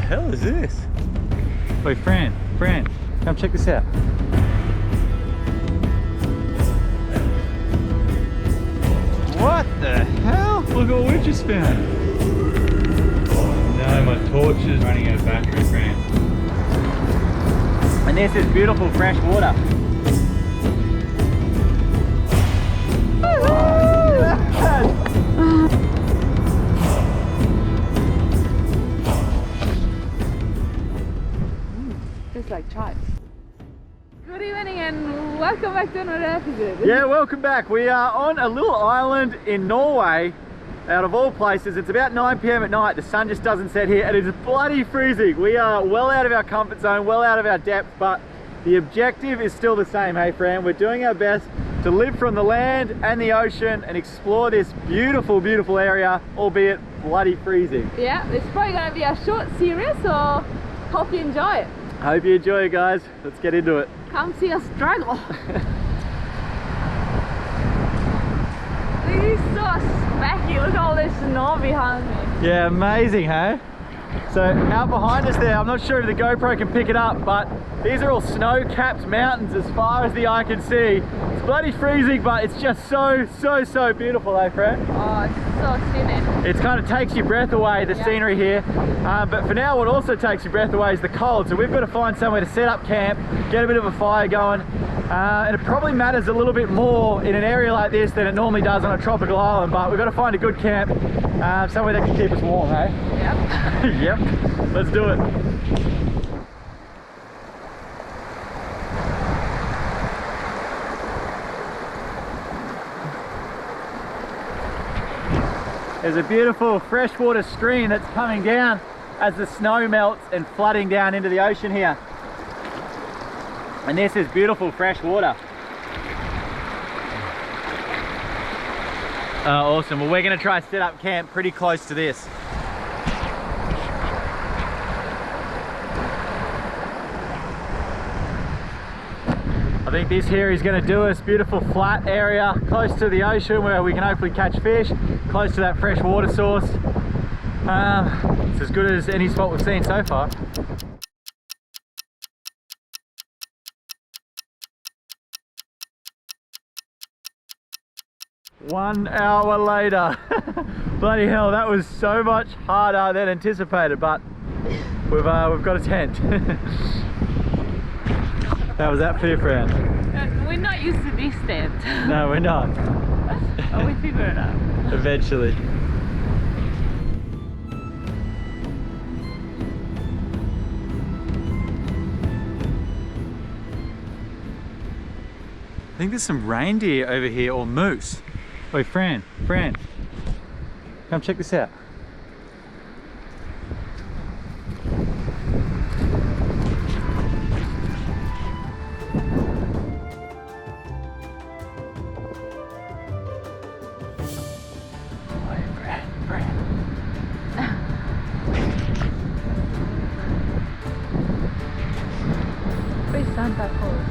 hell is this? Wait, Fran, come check this out. What the hell? Look what we just found. No, my torch is running out of battery, Fran. And this is beautiful fresh water. Tastes like chives. Good evening and welcome back to another episode. Yeah, welcome back. We are on a little island in Norway, out of all places. It's about 9 p.m. at night. The sun just doesn't set here and it's bloody freezing. We are well out of our comfort zone, well out of our depth, but the objective is still the same, hey Fran? We're doing our best to live from the land and the ocean and explore this beautiful, beautiful area, albeit bloody freezing. Yeah, it's probably gonna be a short series, so hope you enjoy it. Hope you enjoy it, guys. Let's get into it. Come see us struggle. This is so specky. Look at all this snow behind me. Yeah, amazing, hey? So out behind us there, I'm not sure if the GoPro can pick it up, but these are all snow-capped mountains as far as the eye can see. It's bloody freezing, but it's just so beautiful, eh, Fran? Oh, it's so scenic. It kind of takes your breath away, the scenery here. But for now, what also takes your breath away is the cold. So we've got to find somewhere to set up camp, get a bit of a fire going. And it probably matters a little bit more in an area like this than it normally does on a tropical island, but we've got to find a good camp, somewhere that can keep us warm, eh? Yep. Yep, let's do it. There's a beautiful freshwater stream that's coming down as the snow melts and flooding down into the ocean here. And this is beautiful fresh water. Awesome. Well, we're going to try to set up camp pretty close to this. I think this here is going to do us. Beautiful flat area close to the ocean where we can hopefully catch fish, close to that fresh water source. It's as good as any spot we've seen so far. One hour later. Bloody hell, that was so much harder than anticipated, but we've got a tent. How was that for you, Fran? We're not used to this tent. No, we're not. But we figure it out. Eventually. I think there's some reindeer over here, or moose. Wait, Fran, come check this out. Where's Santa Claus?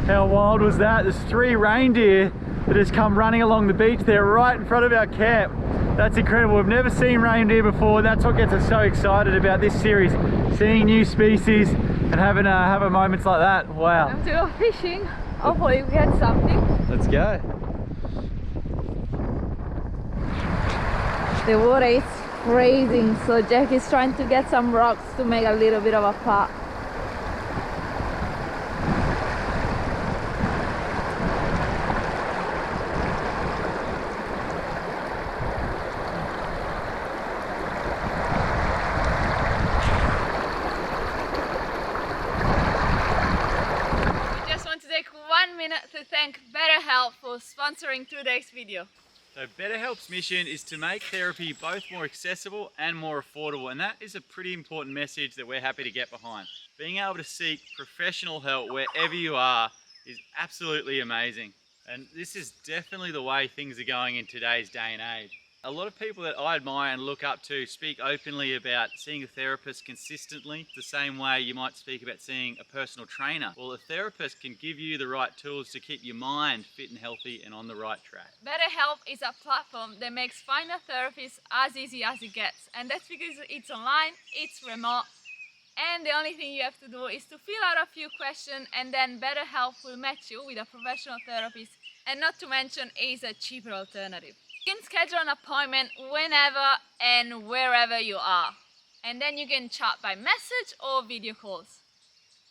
How wild was that? There's 3 reindeer that has come running along the beach there right in front of our camp. That's incredible. We've never seen reindeer before. That's what gets us so excited about this series. Seeing new species and having moments like that. Wow. Time to go fishing. Hopefully we get something. Let's go. The water is freezing, so Jack is trying to get some rocks to make a little bit of a pot. To thank BetterHelp for sponsoring today's video. So BetterHelp's mission is to make therapy both more accessible and more affordable, and that is a pretty important message that we're happy to get behind. Being able to seek professional help wherever you are is absolutely amazing. And this is definitely the way things are going in today's day and age. A lot of people that I admire and look up to speak openly about seeing a therapist consistently, the same way you might speak about seeing a personal trainer. Well, a therapist can give you the right tools to keep your mind fit and healthy and on the right track. BetterHelp is a platform that makes finding a therapist as easy as it gets, and that's because it's online, it's remote, and the only thing you have to do is to fill out a few questions, and then BetterHelp will match you with a professional therapist, and not to mention it's a cheaper alternative. You can schedule an appointment whenever and wherever you are, and then you can chat by message or video calls.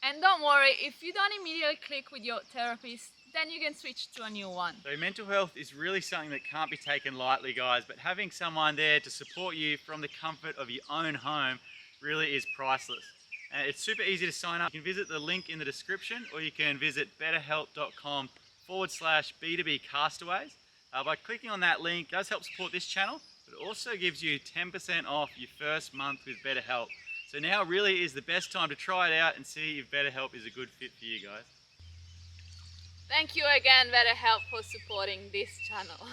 And don't worry, if you don't immediately click with your therapist, then you can switch to a new one. So mental health is really something that can't be taken lightly, guys, but having someone there to support you from the comfort of your own home really is priceless. And it's super easy to sign up. You can visit the link in the description, or you can visit betterhelp.com/B2B castaways. By clicking on that link, it does help support this channel, but it also gives you 10% off your first month with BetterHelp. So now really is the best time to try it out and see if BetterHelp is a good fit for you guys. Thank you again, BetterHelp, for supporting this channel.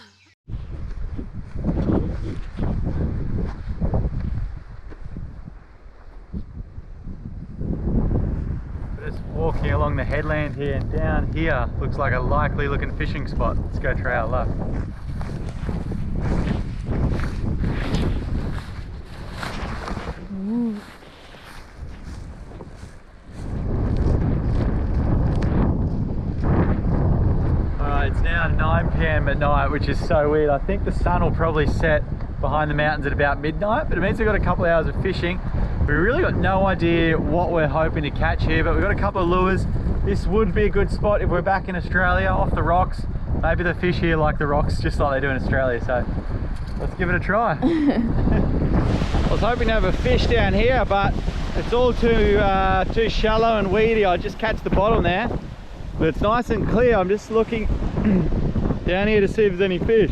Just walking along the headland here, and down here looks like a likely looking fishing spot. Let's go try our luck. Ooh. Alright, it's now 9 PM at night, which is so weird. I think the sun will probably set behind the mountains at about midnight, but it means we've got a couple of hours of fishing. We really got no idea what we're hoping to catch here, but we've got a couple of lures. This would be a good spot if we're back in Australia, off the rocks. Maybe the fish here like the rocks, just like they do in Australia, so let's give it a try. I was hoping to have a fish down here, but it's all too shallow and weedy. I just catch the bottom there, but it's nice and clear. I'm just looking down here to see if there's any fish.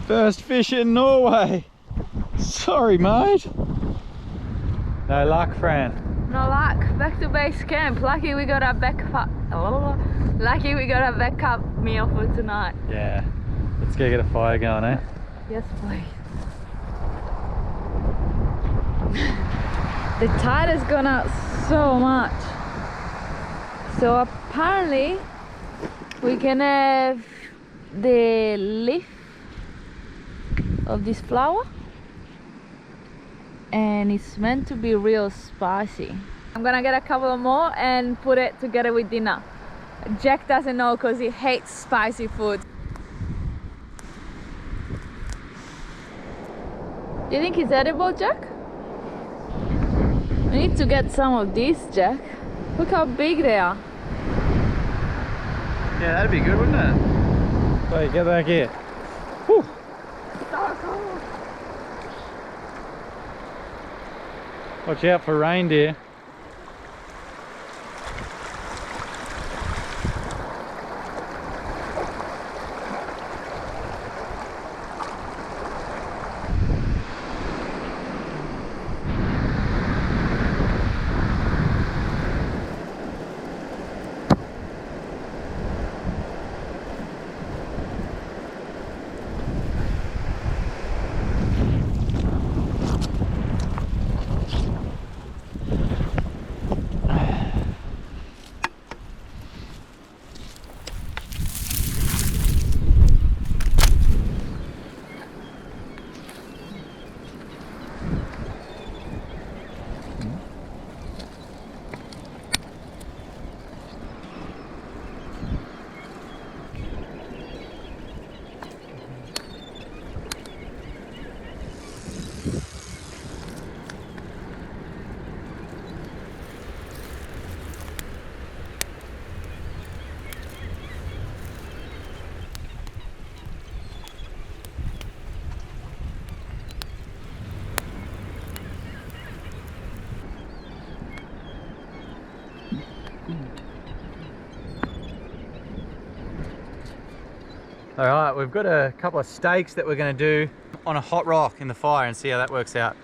First fish in Norway. Sorry, mate. No luck, Fran. No luck. Back to base camp. Lucky we got a backup meal for tonight. Yeah. Let's go get a fire going, eh? Yes, please. The tide has gone out so much. So apparently we can have the leaf of this flower, and it's meant to be real spicy. I'm gonna get a couple more and put it together with dinner. Jack doesn't know because he hates spicy food. Do you think it's edible, Jack? We need to get some of these, Jack. Look how big they are. Yeah, that'd be good, wouldn't it? Wait, get back here. Whew. Watch out for reindeer. All right, we've got a couple of steaks that we're going to do on a hot rock in the fire and see how that works out.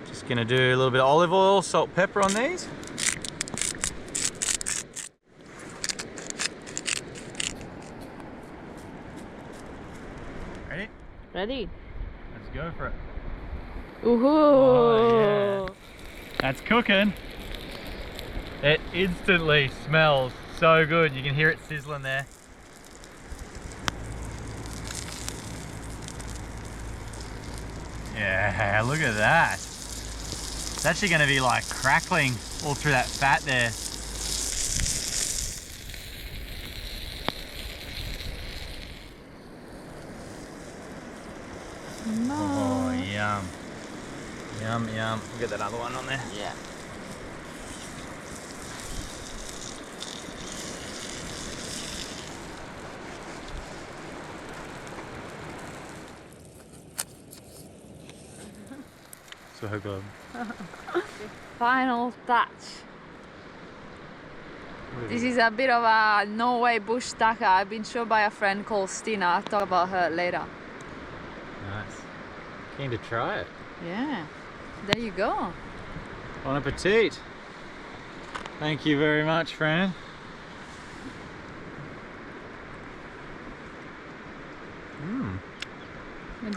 Just going to do a little bit of olive oil, salt, pepper on these. Ready? Ready? Let's go for it. Ooh. Oh, yeah. That's cooking. It instantly smells so good. You can hear it sizzling there. Yeah, look at that. It's actually going to be like crackling all through that fat there. No. Oh, yum. Yum, yum. We'll get that other one on there. Yeah. So good. Final touch. This is a bit of a Norway bush tucker. I've been shown by a friend called Stina. I'll talk about her later. Nice. Keen to try it. Yeah. There you go. Bon appetit. Thank you very much, Fran. Mmm.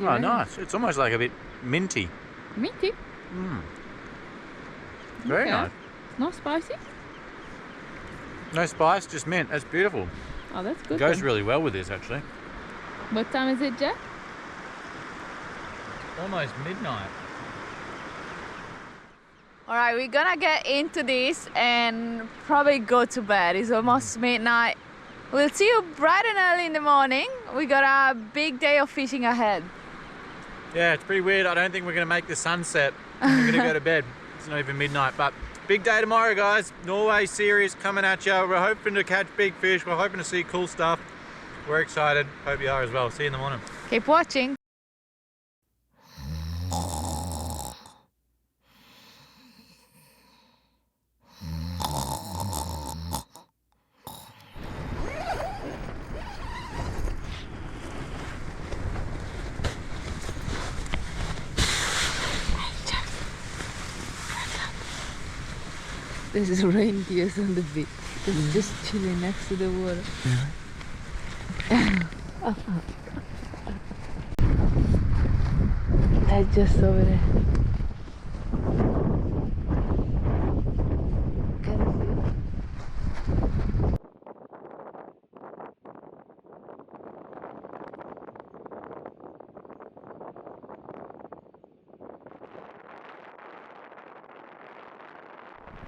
Oh, nice. It's almost like a bit minty. Minty? Mmm. Very nice. Not spicy? No spice, just mint. That's beautiful. Oh, that's good. It goes then. really well with this, actually. What time is it, Jack? Almost midnight. Alright, we're gonna get into this and probably go to bed. It's almost midnight. We'll see you bright and early in the morning. We got a big day of fishing ahead. Yeah, it's pretty weird. I don't think we're going to make the sunset. We're going to go to bed. It's not even midnight, but big day tomorrow, guys. Norway series coming at you. We're hoping to catch big fish. We're hoping to see cool stuff. We're excited. Hope you are as well. See you in the morning. Keep watching. There's reindeers on the beach. It's just chilling next to the water. They're just over there. Can you see it?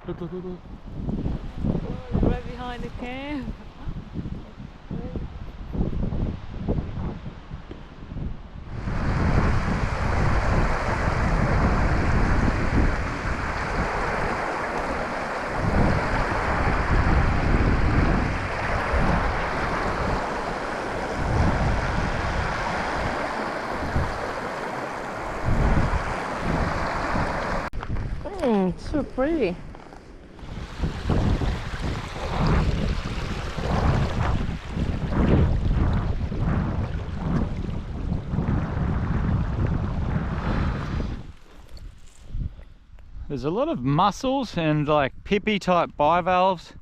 Look, look, look, look. Oh, right behind the camp. It's so pretty. There's a lot of mussels and like pippy type bivalves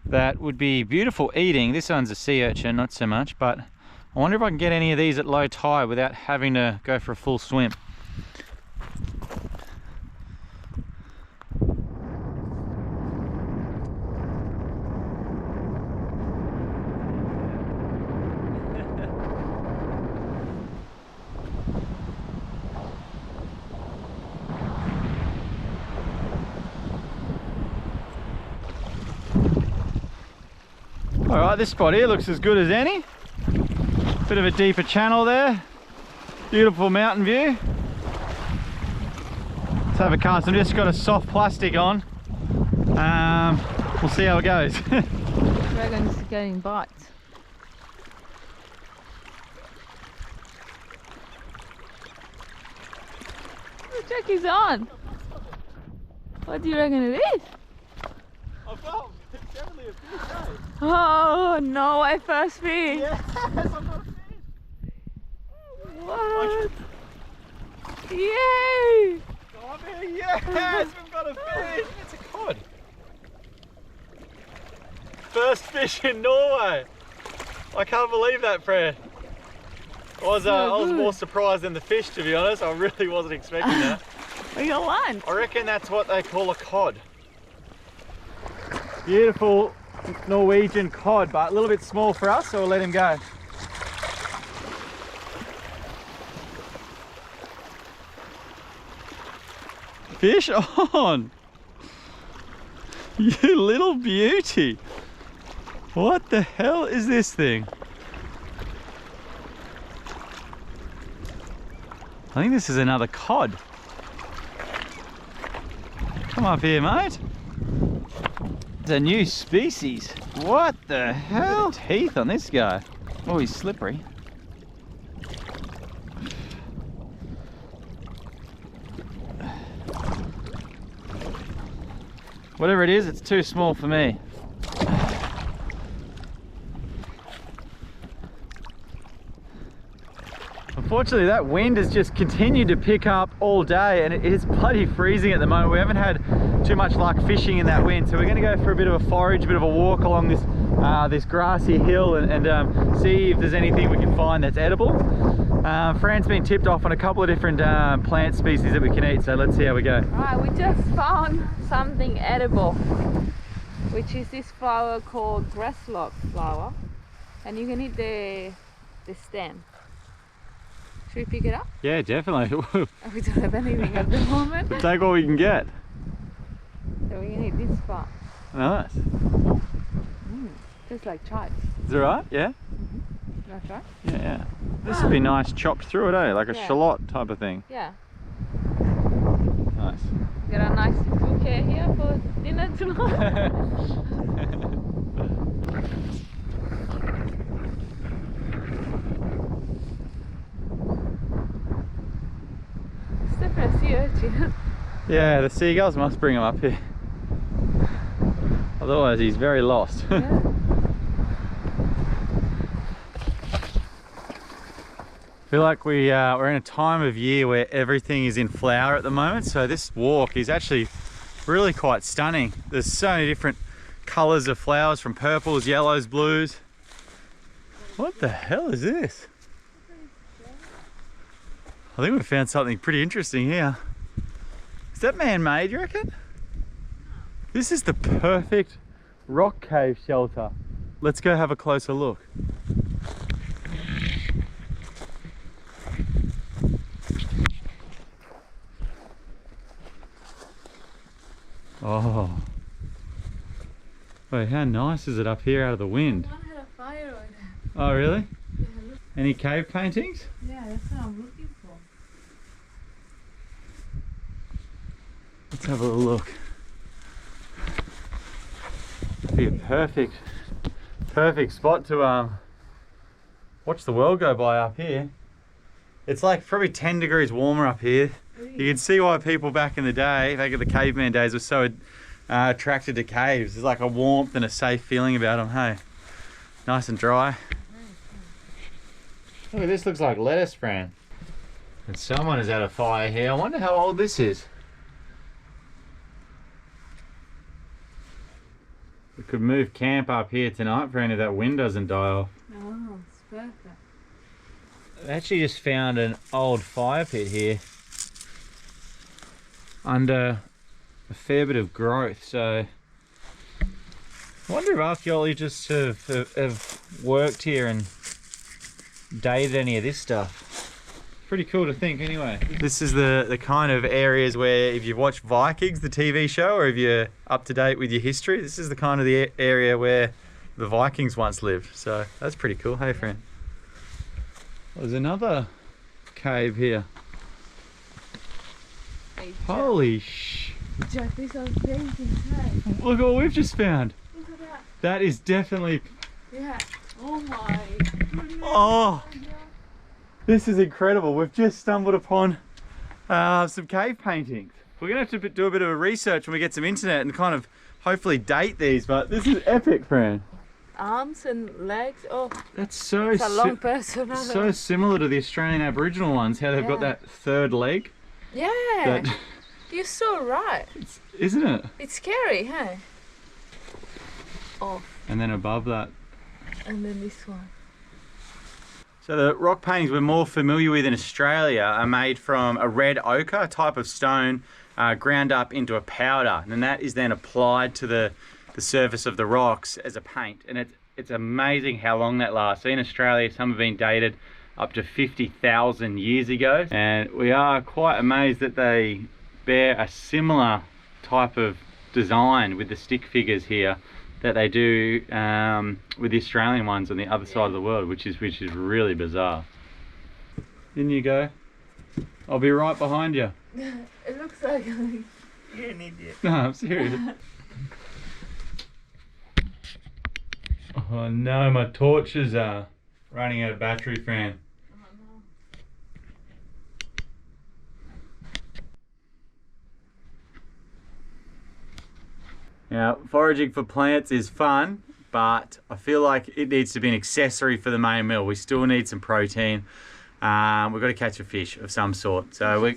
that would be beautiful eating. This one's a sea urchin, not so much, but I wonder if I can get any of these at low tide without having to go for a full swim. Alright, this spot here looks as good as any. Bit of a deeper channel there. Beautiful mountain view. Let's have a cast. I've just got a soft plastic on. We'll see how it goes. Dragon's getting bites. Oh, Jackie's on. What do you reckon it is? I've got definitely a fish, eh? Oh no, I first fish. Yes, I've got a fish. What? Yay! Come here, yes, we've got a fish. It's a cod. First fish in Norway. I can't believe that, Fran. I was more surprised than the fish, to be honest. I really wasn't expecting that. We got lunch. I reckon that's what they call a cod. Beautiful Norwegian cod, but a little bit small for us, so we'll let him go. Fish on! You little beauty! What the hell is this thing? I think this is another cod. Come up here, mate. It's a new species. What the hell? Teeth on this guy. Oh, he's slippery. Whatever it is, it's too small for me. Unfortunately, that wind has just continued to pick up all day, and it is bloody freezing at the moment. We haven't had too much luck fishing in that wind, so we're going to go for a bit of a forage, a bit of a walk along this this grassy hill and see if there's anything we can find that's edible. Fran's been tipped off on a couple of different plant species that we can eat, so let's see how we go. Right, we just found something edible, which is this flower called grasslock flower, and you can eat the stem. Should we pick it up? Yeah, definitely. We don't have anything at the moment. We'll take what we can get. So we can eat this part. Nice. Just like chives. Is it right? Yeah? That's right. Yeah. This would be nice chopped through it, eh? Like a shallot type of thing. Yeah. Nice. Got a nice bouquet here for dinner tonight. Except for a sea urchin. Yeah, the seagulls must bring him up here. Otherwise he's very lost. Yeah. I feel like we're in a time of year where everything is in flower at the moment, so this walk is actually really quite stunning. There's so many different colours of flowers, from purples, yellows, blues. What the hell is this? I think we found something pretty interesting here. Is that man-made, you reckon? This is the perfect rock cave shelter. Let's go have a closer look. Oh. Wait, how nice is it up here out of the wind? One had a fire over there. Oh, really? Yeah, look. Any cave paintings? Yeah, that's what I'm looking for. Let's have a little look. Be a perfect spot to watch the world go by up here. It's like probably 10 degrees warmer up here. You can see why people back in the day, back at the caveman days, were so attracted to caves. There's like a warmth and a safe feeling about them, hey? Nice and dry. Look, this looks like lettuce, Fran. And someone has had a fire here. I wonder how old this is. We could move camp up here tonight, Fran, if that wind doesn't die off. Oh, it's perfect. I actually just found an old fire pit here under a fair bit of growth, so I wonder if archaeologists have worked here and dated any of this stuff. Pretty cool to think anyway. This is the kind of areas where, if you've watched Vikings, the TV show, or if you're up to date with your history, this is the kind of the area where the Vikings once lived. So that's pretty cool. Hey, friend. There's another cave here. Hey, Holy sh! Jack, this is amazing cave. Look what we've just found. Look at that. That is definitely... Yeah. Oh my goodness. Oh! This is incredible. We've just stumbled upon some cave paintings. We're going to have to do a bit of a research when we get some internet and kind of hopefully date these, but this is epic, Fran. arms and legs. Oh, That's so it's a long person. so similar to the Australian Aboriginal ones, how they've got that third leg. Yeah, you're so right. Isn't it? It's scary, hey? Oh. And then above that. And then this one. So the rock paintings we're more familiar with in Australia are made from a red ochre, a type of stone, ground up into a powder, and that is then applied to the surface of the rocks as a paint. And it's amazing how long that lasts. In Australia, some have been dated up to 50,000 years ago, and we are quite amazed that they bear a similar type of design with the stick figures here that they do with the Australian ones on the other side of the world, which is really bizarre. In you go. I'll be right behind you. It looks like you're an idiot. No, I'm serious. Oh no, my torches are running out of battery, Fran. Now, foraging for plants is fun, but I feel like it needs to be an accessory for the main meal. We still need some protein. We've got to catch a fish of some sort. So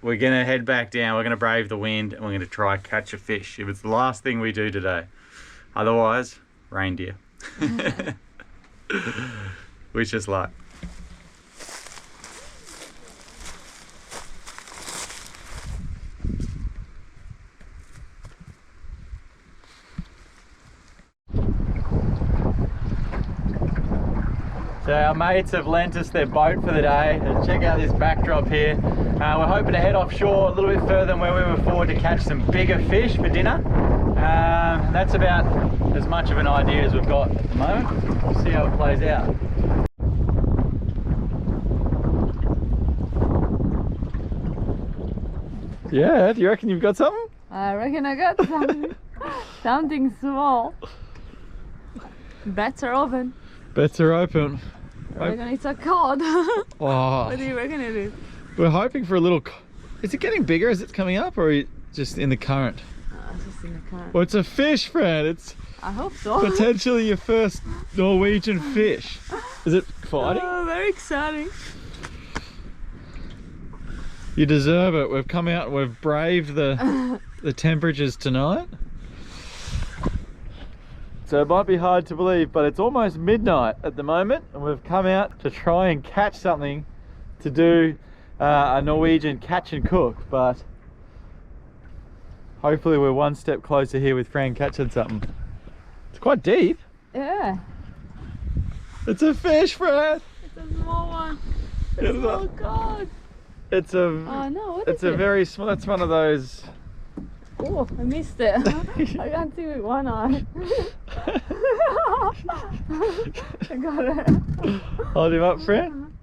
we're going to head back down. We're going to brave the wind and we're going to try catch a fish if it's the last thing we do today. Otherwise, reindeer. Wish us luck. So our mates have lent us their boat for the day. Check out this backdrop here. We're hoping to head offshore a little bit further than where we were before to catch some bigger fish for dinner. That's about as much of an idea as we've got at the moment. We'll see how it plays out. Yeah, do you reckon you've got something? I reckon I got something. Something small. Bets are open. Bets are open. I reckon it's a cod. Oh. What do you reckon it is? We're hoping for a little... Is it getting bigger as it's coming up, or just in the current? It's just in the current. Well, it's a fish, Fran. It's I hope so. potentially your first Norwegian fish. Is it fighting? Oh, very exciting. You deserve it. We've come out and we've braved the temperatures tonight. So it might be hard to believe, but it's almost midnight at the moment and we've come out to try and catch something to do a Norwegian catch and cook, but hopefully we're one step closer here with Fran catching something. It's quite deep. Yeah. It's a fish, Fran. It's a small one. It's a small cod. It's a... Oh no, what is it's a it? very small... It's one of those... Oh, I missed it. I can't see with one eye. I got it. Hold him up, Fran.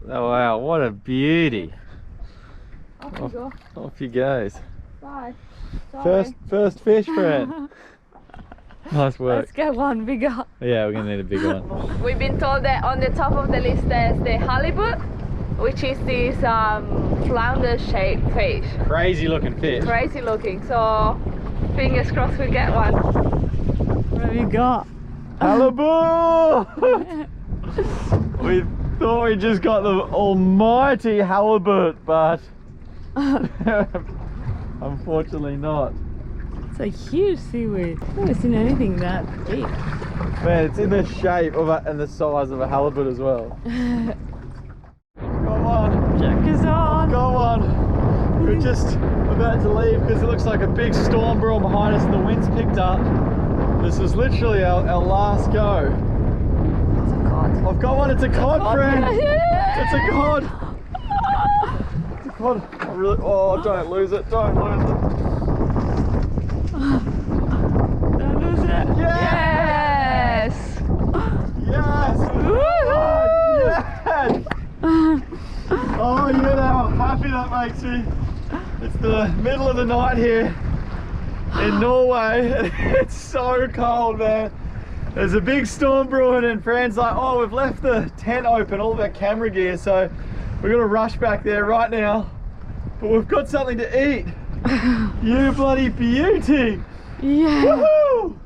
Oh wow, what a beauty. Off you go. Off he goes. Bye. Sorry. First fish, Fran. Nice work. Let's get one bigger. Yeah, we're gonna need a big one. We've been told that on the top of the list there's the halibut, which is this flounder-shaped fish. Crazy looking fish. Crazy looking. So fingers crossed we get one. What have you got? Halibut! We thought we just got the almighty halibut, but unfortunately not. It's a huge seaweed. I've never seen anything that big. Man, it's in the shape of and the size of a halibut as well. Come on. Jack is on. Go on. We're just about to leave because it looks like a big storm brewing behind us and the wind's picked up. This is literally our last go. It's a cod. I've got one. It's a cod, friend. Yeah. It's a cod. It's a cod. I really... Oh, don't lose it. Don't lose it. Don't lose it. Yes! Yes! Yes! Oh, you know how happy that makes me. It's the middle of the night here in Norway and it's so cold, man. There's a big storm brewing and Fran's like, oh, we've left the tent open, all of our camera gear, so we're gonna rush back there right now. But we've got something to eat. You bloody beauty! Yeah. Woohoo!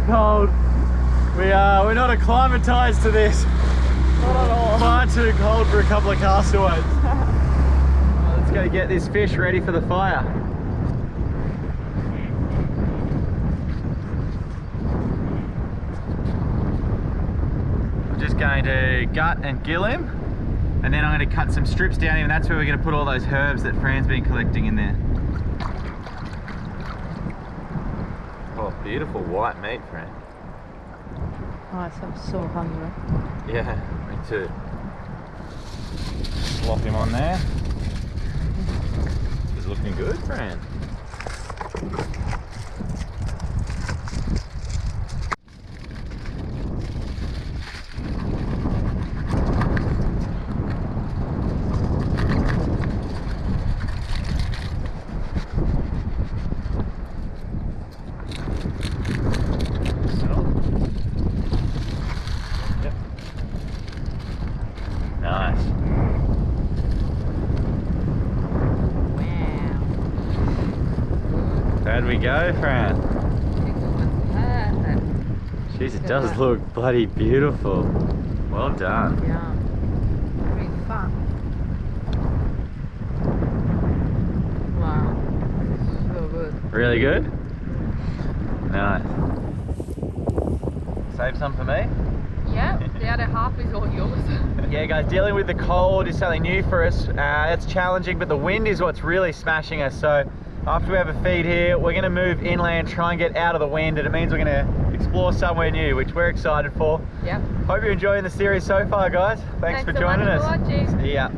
cold. We're not acclimatized to this. Not at all. Far too cold for a couple of castaways. Well, let's go get this fish ready for the fire. I'm just going to gut and gill him, and then I'm going to cut some strips down him, and that's where we're going to put all those herbs that Fran's been collecting in there. Oh, beautiful white meat, Fran. Nice, I'm so hungry. Yeah, me too. Slop him on there. He's looking good, Fran. Nice. Wow. How'd we go, Fran? Jeez, it does look bloody beautiful. Well done. Yeah. Very fun. Wow. So good. Really good? Nice. Save some for me? Yeah, the other half is all yours. Yeah guys, dealing with the cold is something new for us. It's challenging, but the wind is what's really smashing us. So after we have a feed here, we're going to move inland, try and get out of the wind, and it means we're going to explore somewhere new, which we're excited for. Yep. Hope you're enjoying the series so far, guys. Thanks for so joining much us. for watching. See ya.